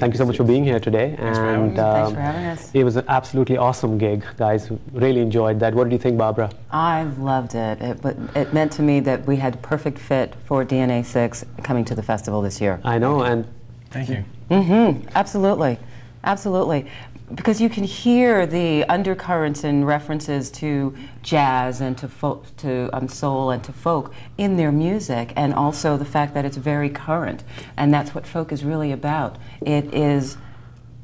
Thank you so much for being here today. Thanks for having us. Thanks for having us. It was an absolutely awesome gig, guys. Really enjoyed that. What did you think, Barbara? I loved it. It meant to me that we had perfect fit for DNA6 coming to the festival this year. I know, and Thank you. Absolutely. Absolutely. Because you can hear the undercurrents and references to jazz and to folk, to soul and to folk in their music, and also the fact that it's very current. And that's what folk is really about. It is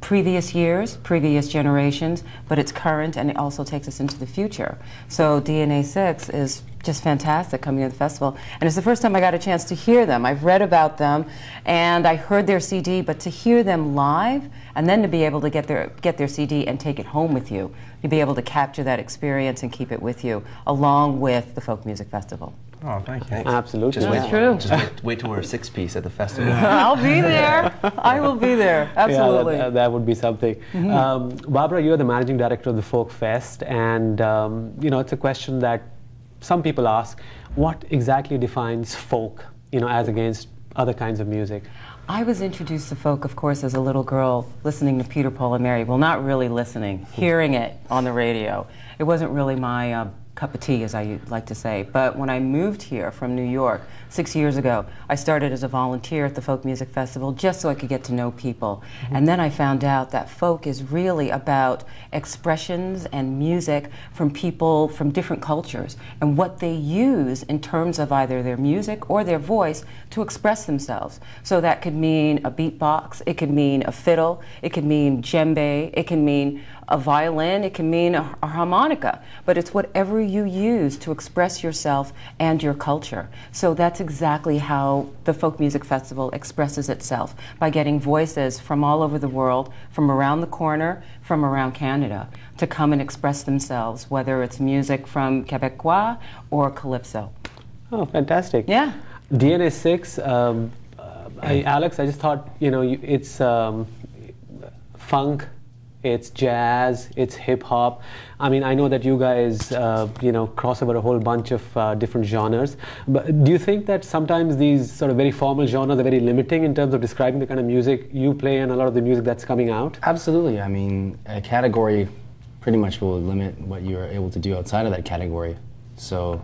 previous years, previous generations, but it's current, and it also takes us into the future. So DNA6 is just fantastic coming to the festival, and it's the first time I got a chance to hear them. I've read about them, and I heard their CD, but to hear them live, and then to be able to get their CD and take it home with you, to be able to capture that experience and keep it with you, along with the Folk Music Festival. Oh, thank you. Thanks. absolutely. That's true. Just wait till we're a six-piece at the festival. I'll be there. I will be there. Absolutely. Yeah, that would be something. Barbara, you're the managing director of the Folk Fest, and you know, it's a question that some people ask: what exactly defines folk, you know, as against other kinds of music? I was introduced to folk, of course, as a little girl, listening to Peter, Paul, and Mary. Well, not really listening, hearing it on the radio. It wasn't really my cup of tea, as I like to say. But when I moved here from New York 6 years ago, I started as a volunteer at the Folk Music Festival just so I could get to know people. And then I found out that folk is really about expressions and music from people from different cultures and what they use in terms of either their music or their voice to express themselves. So that could mean a beatbox, it could mean a fiddle, it could mean djembe, it can mean a violin, it can mean a harmonica, but it's whatever you use to express yourself and your culture. So that's exactly how the Folk Music Festival expresses itself, by getting voices from all over the world, from around the corner, from around Canada, to come and express themselves, whether it's music from Quebecois or Calypso. Oh, fantastic. Yeah. DNA6, Alex, I just thought, you know, it's funk, it's jazz, it's hip-hop. I mean, I know that you guys, you know, cross over a whole bunch of different genres. But do you think that sometimes these sort of very formal genres are very limiting in terms of describing the kind of music you play and a lot of the music that's coming out? Absolutely. I mean, a category pretty much will limit what you're able to do outside of that category. So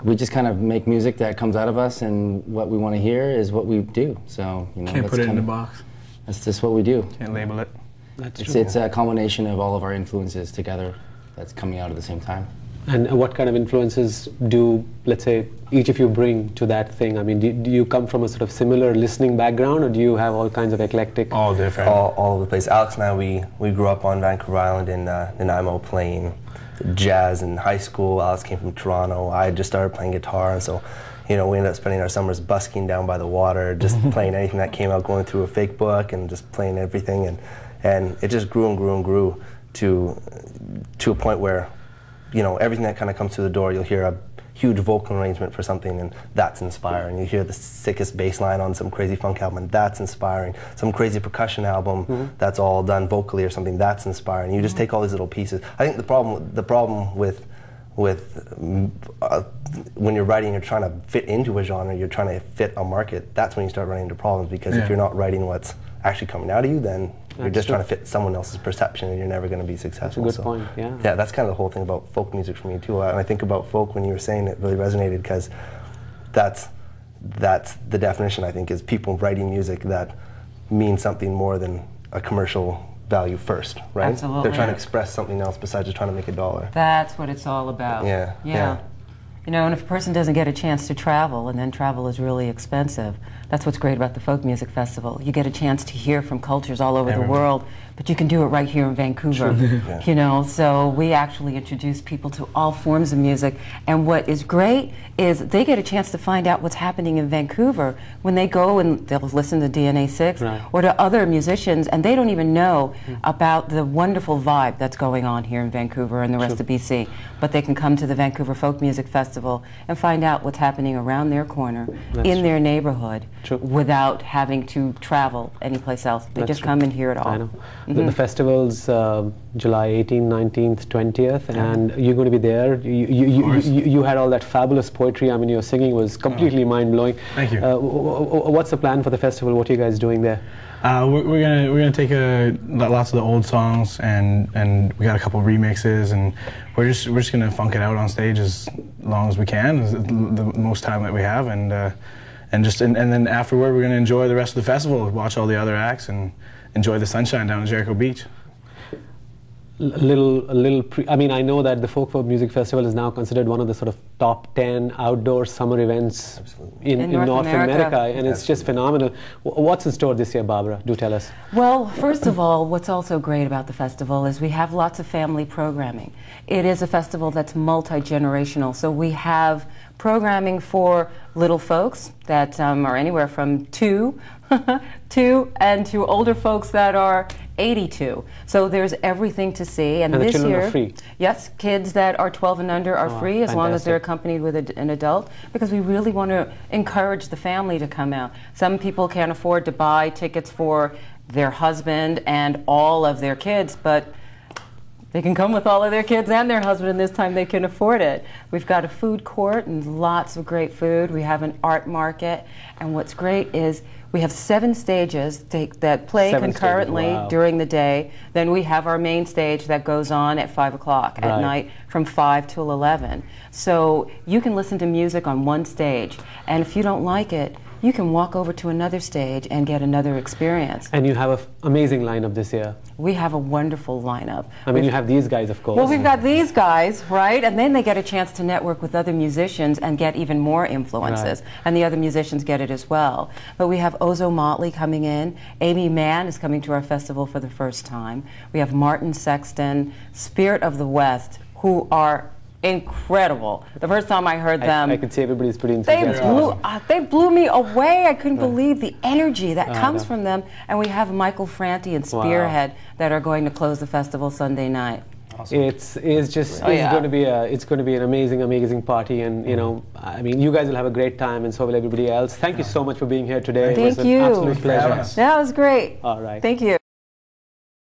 we just kind of make music that comes out of us, and what we want to hear is what we do. So, you know, Can't that's put it in kind a of, box. that's just what we do. Can't label it. That's It's a combination of all of our influences together that's coming out at the same time. And what kind of influences do, let's say, each of you bring to that thing? I mean, do you come from a sort of similar listening background, or do you have all kinds of eclectic? All different. All over the place. Alex and I, we grew up on Vancouver Island in Nanaimo playing jazz in high school. Alex came from Toronto. I just started playing guitar, and so, you know, we ended up spending our summers busking down by the water, just playing anything that came out, going through a fake book and just playing everything, and it just grew and grew and grew to a point where, you know, everything that kind of comes through the door, you'll hear a huge vocal arrangement for something, and that's inspiring. You hear the sickest bass line on some crazy funk album, and that's inspiring. Some crazy percussion album that's all done vocally or something, that's inspiring. You just take all these little pieces. I think the problem with when you're writing, you're trying to fit into a genre, you're trying to fit a market, that's when you start running into problems, because if you're not writing what's actually coming out of you, then you're just trying to fit someone else's perception, and you're never going to be successful. That's a good point, yeah. Yeah, that's kind of the whole thing about folk music for me too. And I think about folk, when you were saying it, really resonated, because that's the definition, I think, is people writing music that means something more than a commercial value first, right? Absolutely. They're trying to express something else besides just trying to make a dollar. That's what it's all about. Yeah. You know, and if a person doesn't get a chance to travel, and then travel is really expensive, that's what's great about the Folk Music Festival. You get a chance to hear from cultures all over the world, but you can do it right here in Vancouver. You know, so we actually introduce people to all forms of music, and what is great is they get a chance to find out what's happening in Vancouver when they go and they'll listen to DNA6 or to other musicians, and they don't even know about the wonderful vibe that's going on here in Vancouver and the rest of BC. But they can come to the Vancouver Folk Music Festival and find out what's happening around their corner, in their neighborhood, without having to travel anyplace else. They just come and hear it all. I know. The festival's July 18th, 19th, 20th, and you're going to be there. You had all that fabulous poetry. I mean, your singing was completely mind-blowing. Thank you. What's the plan for the festival? What are you guys doing there? We're gonna take lots of the old songs and we got a couple remixes, and we're just gonna funk it out on stage as long as we can, the most time that we have, and then afterward we're gonna enjoy the rest of the festival, watch all the other acts, and enjoy the sunshine down at Jericho Beach. I mean, I know that the Folk Music Festival is now considered one of the sort of top 10 outdoor summer events in North America, and it's just phenomenal. What's in store this year, Barbara? Do tell us. Well, first of all, what's also great about the festival is we have lots of family programming. It is a festival that's multi-generational, so we have programming for little folks that are anywhere from 2 and to older folks that are 82. So there's everything to see. And the this children year, are free? Yes, kids that are 12 and under are free as long as they're accompanied with an adult, because we really want to encourage the family to come out. Some people can't afford to buy tickets for their husband and all of their kids, but they can come with all of their kids and their husband, and this time they can afford it. We've got a food court and lots of great food. We have an art market, and what's great is we have 7 stages that play concurrently during the day. Then we have our main stage that goes on at 5 o'clock at night from 5 till 11. So you can listen to music on one stage, and if you don't like it, you can walk over to another stage and get another experience. And you have an amazing lineup this year. We have a wonderful lineup. I mean, you have these guys, of course. Well, we've got these guys, right? And then they get a chance to network with other musicians and get even more influences. Right. And the other musicians get it as well. But we have Ozo Motley coming in. Amy Mann is coming to our festival for the first time. We have Martin Sexton, Spirit of the West, who are incredible. The first time I heard them, I could see everybody's pretty enthusiastic. they blew me away. I couldn't believe the energy that comes from them. And we have Michael Franti and Spearhead that are going to close the festival Sunday night. Awesome. It's going to be an amazing party, and you know, I mean, you guys will have a great time, and so will everybody else. Thank you so much for being here today. Thank you. It was an absolute pleasure. That was great. All right. Thank you.